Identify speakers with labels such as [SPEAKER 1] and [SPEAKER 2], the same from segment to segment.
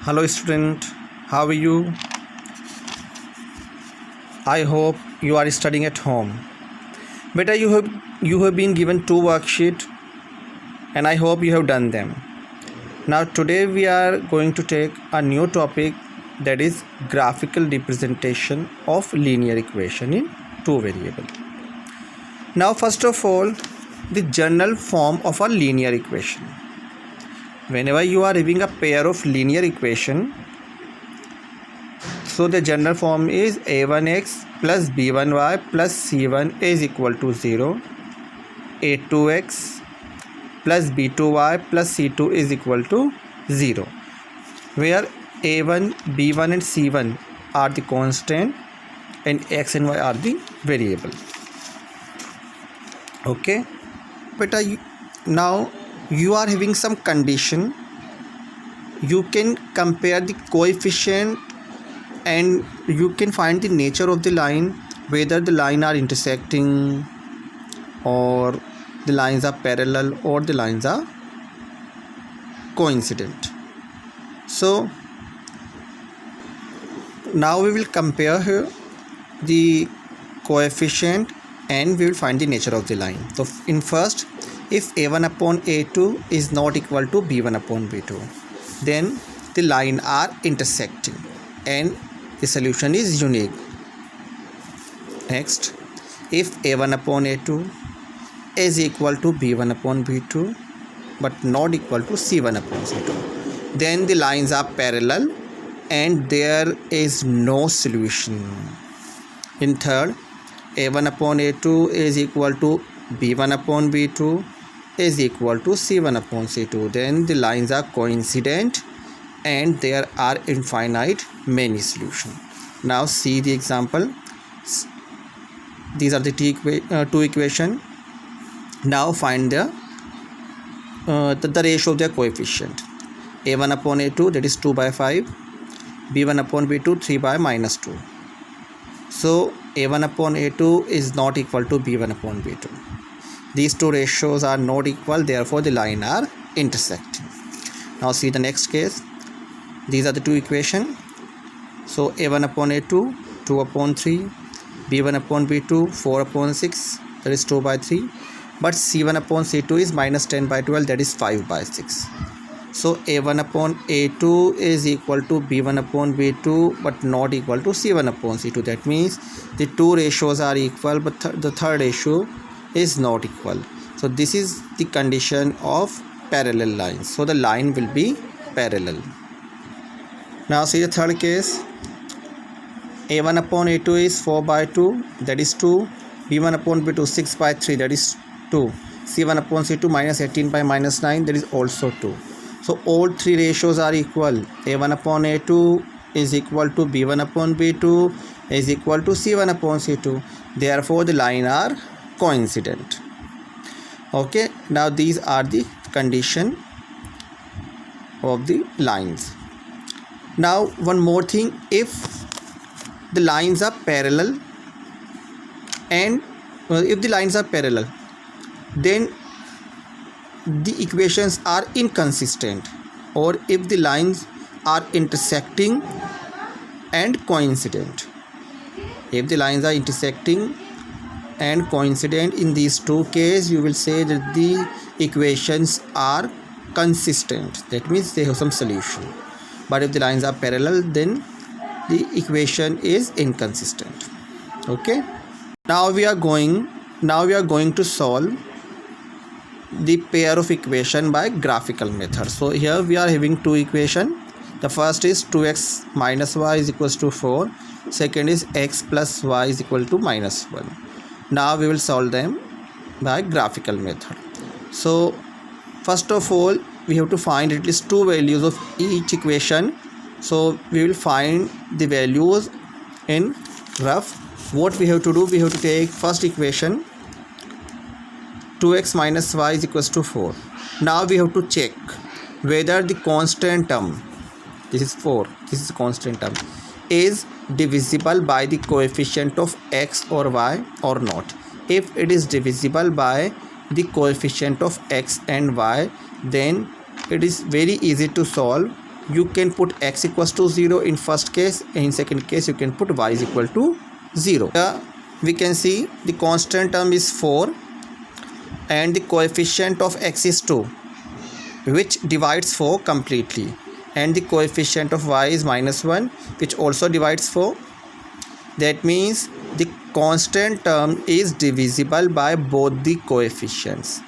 [SPEAKER 1] Hello student, how are you? I hope you are studying at home. Beta, you have been given 2 worksheets and I hope you have done them. Now today we are going to take a new topic, that is graphical representation of linear equation in 2 variable. Now first of all, the general form of a linear equation. Whenever you are having a pair of linear equation, so the general form is a1x plus b1y plus c1 is equal to 0, a2x plus b2y plus c2 is equal to 0, where a1, b1 and c1 are the constant and x and y are the variable. Okay, but now you are having some condition. You can compare the coefficient and you can find the nature of the line, whether the line are intersecting or the lines are parallel or the lines are coincident. So now we will compare here the coefficient and we will find the nature of the line. So in first, if a1 upon a2 is not equal to b1 upon b2, then the line are intersecting and the solution is unique. Next, if a1 upon a2 is equal to b1 upon b2 but not equal to c1 upon c2, then the lines are parallel and there is no solution. In third, a1 upon a2 is equal to b1 upon b2 is equal to c1 upon c2, then the lines are coincident and there are infinite many solutions. Now see the example. These are the two equations. Now find the ratio of their coefficient. a1 upon a2, that is 2 by 5, b1 upon b2 3 by minus 2. So a1 upon a2 is not equal to b1 upon b2. These two ratios are not equal, therefore the line are intersecting. Now see the next case. These are the two equations. So a1 upon a2 2 upon 3, b1 upon b2 4 upon 6, that is 2 by 3, but c1 upon c2 is minus 10 by 12, that is 5 by 6. So a1 upon a2 is equal to b1 upon b2 but not equal to c1 upon c2. That means the two ratios are equal but the third ratio is not equal. So this is the condition of parallel lines. So the line will be parallel. Now see the third case. a1 upon a2 is 4 by 2, that is 2, b1 upon b2 6 by 3, that is 2, c1 upon c2 minus 18 by minus 9, that is also 2. So all three ratios are equal. a1 upon a2 is equal to b1 upon b2 is equal to c1 upon c2. Therefore the line are coincident. Okay, now these are the condition of the lines. Now one more thing, if the lines are parallel and if the lines are parallel, then the equations are inconsistent, or if the lines are intersecting and coincident. If the lines are intersecting and coincident, in these two cases you will say that the equations are consistent, that means they have some solution. But if the lines are parallel, then the equation is inconsistent. Okay, now we are going to solve the pair of equation by graphical method. So here we are having two equation. The first is 2x minus y is equals to 4, second is x plus y is equal to minus 1. Now we will solve them by graphical method. So first of all, we have to find at least two values of each equation. So we will find the values in rough. What we have to do, we have to take first equation, 2x minus y is equals to 4. Now we have to check whether the constant term, this is 4, this is constant term, is divisible by the coefficient of x or y or not. If it is divisible by the coefficient of x and y, then it is very easy to solve you can put x equals to 0 in first case, and in second case you can put y is equal to 0. Here we can see the constant term is 4 and the coefficient of x is 2, which divides 4 completely, and the coefficient of y is -1, which also divides 4. That means the constant term is divisible by both the coefficients.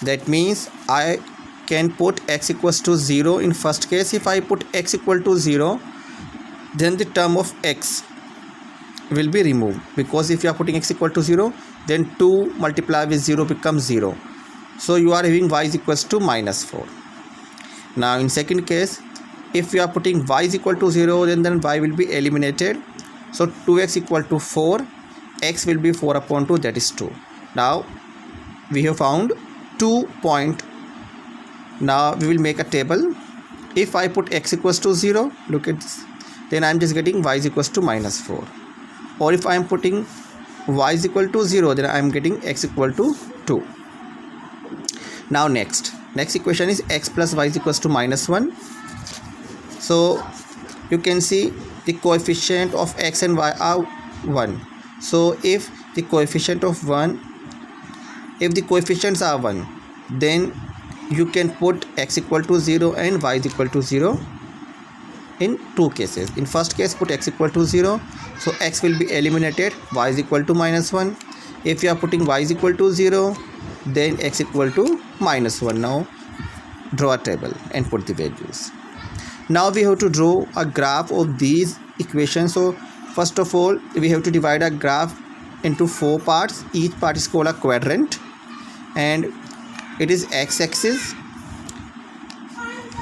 [SPEAKER 1] That means I can put x equals to 0 in first case. If I put x equal to 0, then the term of x will be removed, because if you are putting x equal to 0, then 2 multiplied with 0 becomes 0. So you are having y is equals to -4. Now in second case, if you are putting y is equal to 0, then y will be eliminated. So 2x equal to 4, x will be 4 upon 2, that is 2. Now we have found 2 point. Now we will make a table. If I put x equals to 0, look at this, then I am just getting y is equals to -4. Or if I am putting y is equal to 0, then I am getting x equal to 2. Now next equation is x plus y is equals to -1. So you can see the coefficient of x and y are 1. So if the coefficient of 1, if the coefficients are 1, then you can put x equal to 0 and y is equal to 0 in two cases. In first case, put x equal to 0, so x will be eliminated, y is equal to -1. If you are putting y is equal to 0, then x equal to -1. Now draw a table and put the values. Now we have to draw a graph of these equations. So first of all, we have to divide a graph into 4 parts. Each part is called a quadrant, and it is x-axis.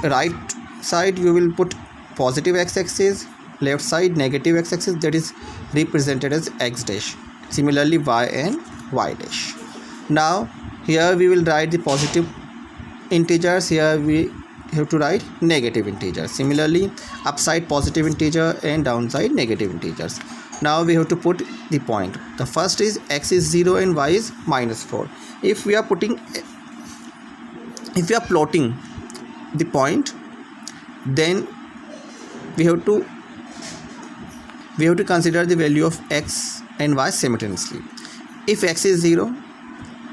[SPEAKER 1] Right side you will put positive x-axis, left side negative x-axis, that is represented as x dash. Similarly y and y dash. Now here we will write the positive integers, here we have to write negative integers. Similarly upside positive integer and downside negative integers. Now we have to put the point. The first is x is 0 and y is -4. If we are plotting the point, then we have to consider the value of x and y simultaneously. If x is 0,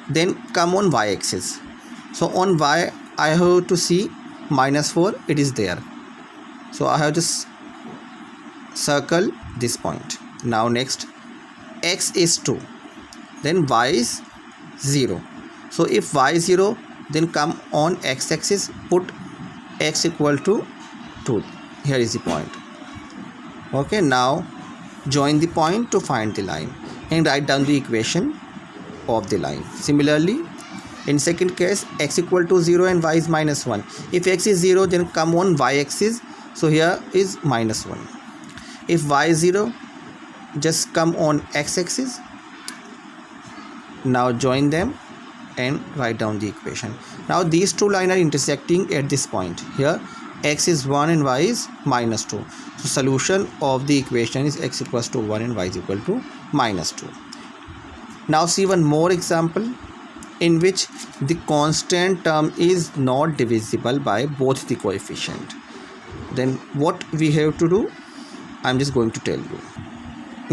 [SPEAKER 1] then come on y axis. So on y I have to see -4, it is there, so I have to circle this point. Now next, x is 2, then y is 0. So if y is 0, then come on x axis, put x equal to 2. Here is the point. Okay, now join the point to find the line and write down the equation of the line. Similarly in second case, x equal to 0 and y is -1. If x is 0, then come on y axis, so here is -1. If y is 0, just come on x axis. Now join them and write down the equation. Now these two lines are intersecting at this point. Here x is 1 and y is -2. So solution of the equation is x equals to 1 and y is equal to -2. Now see one more example in which the constant term is not divisible by both the coefficient. Then what we have to do, I'm just going to tell you.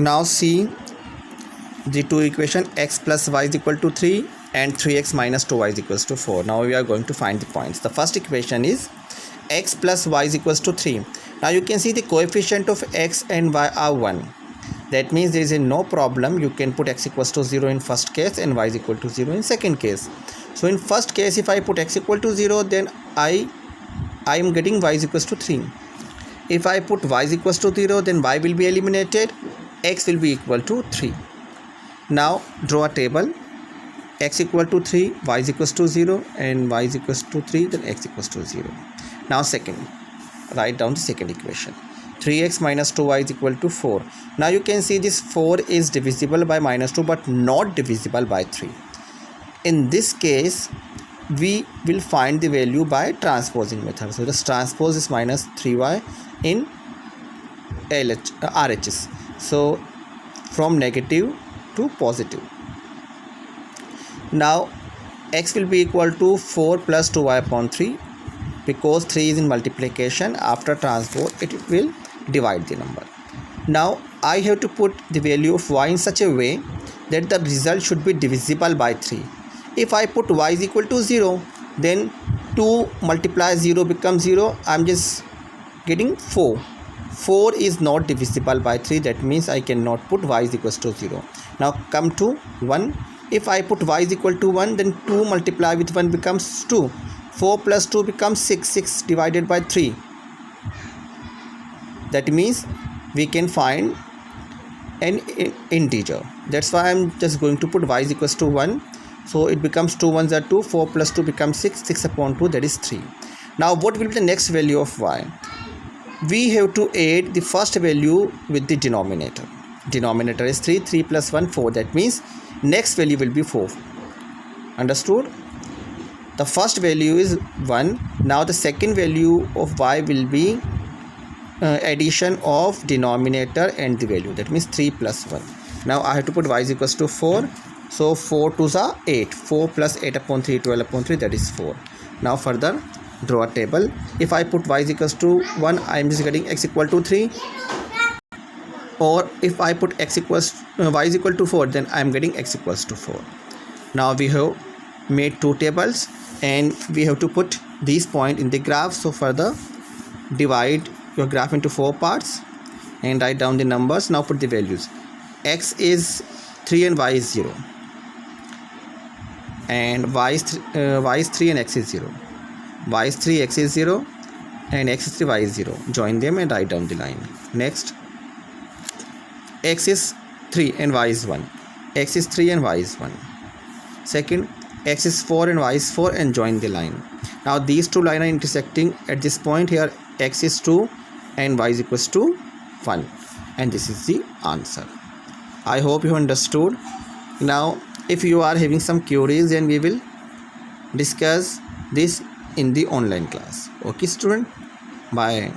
[SPEAKER 1] Now see the two equation, x plus y is equal to 3 and 3x minus 2y is equals to 4. Now we are going to find the points. The first equation is x plus y is equals to 3. Now you can see the coefficient of x and y are 1. That means there is no problem. You can put x equals to 0 in first case and y is equal to 0 in second case. So in first case, if I put x equal to 0, then I am getting y is equals to 3. If I put y is equals to 0, then y will be eliminated, x will be equal to 3. Now draw a table. X equal to 3, y is equals to 0, and y is equals to 3, then x equals to 0. Now second, write down the second equation. 3x minus 2y is equal to 4. Now you can see this 4 is divisible by -2 but not divisible by 3. In this case, we will find the value by transposing method. So just transpose is minus 3y in RHS. So from negative to positive. Now x will be equal to 4 plus 2y upon 3. because 3 is in multiplication. After transpose it will divide the number. Now I have to put the value of y in such a way that the result should be divisible by 3. If I put y is equal to 0, then 2 multiply 0 becomes 0. I'm just getting 4. 4 is not divisible by 3, that means I cannot put y is equal to 0. Now come to 1. If I put y is equal to 1, then 2 multiply with 1 becomes 2. 4 plus 2 becomes 6. 6 divided by 3. That means we can find an integer. That's why I'm just going to put y is equal to 1. So it becomes 2 1s are 2. 4 plus 2 becomes 6. 6 upon 2, that is 3. Now what will be the next value of y? We have to add the first value with the denominator. Denominator is 3. 3 plus 1, 4. That means next value will be 4. Understood? The first value is 1. Now the second value of y will be addition of denominator and the value. That means 3 plus 1. Now I have to put y is equal to 4. So 4 2s are 8. 4 plus 8 upon 3, 12 upon 3, that is 4. Now further draw a table. If I put y is equal to 1, I am just getting x equal to 3. Or if I put y is equal to 4, then I am getting x equals to 4. Now we have made two tables and we have to put these points in the graph. So further divide your graph into 4 parts and write down the numbers. Now put the values. X is 3 and y is 0. And y is 3 and x is 0. Y is 3, x is 0, and x is 3, y is 0. Join them and write down the line. Next, x is 3 and y is 1. X is 3 and y is 1. Second, x is 4 and y is 4, and join the line. Now these two lines are intersecting at this point here. X is 2 and y is equals to 1, and this is the answer. I hope you understood. Now if you are having some queries, then we will discuss this in the online class. Okay student, bye.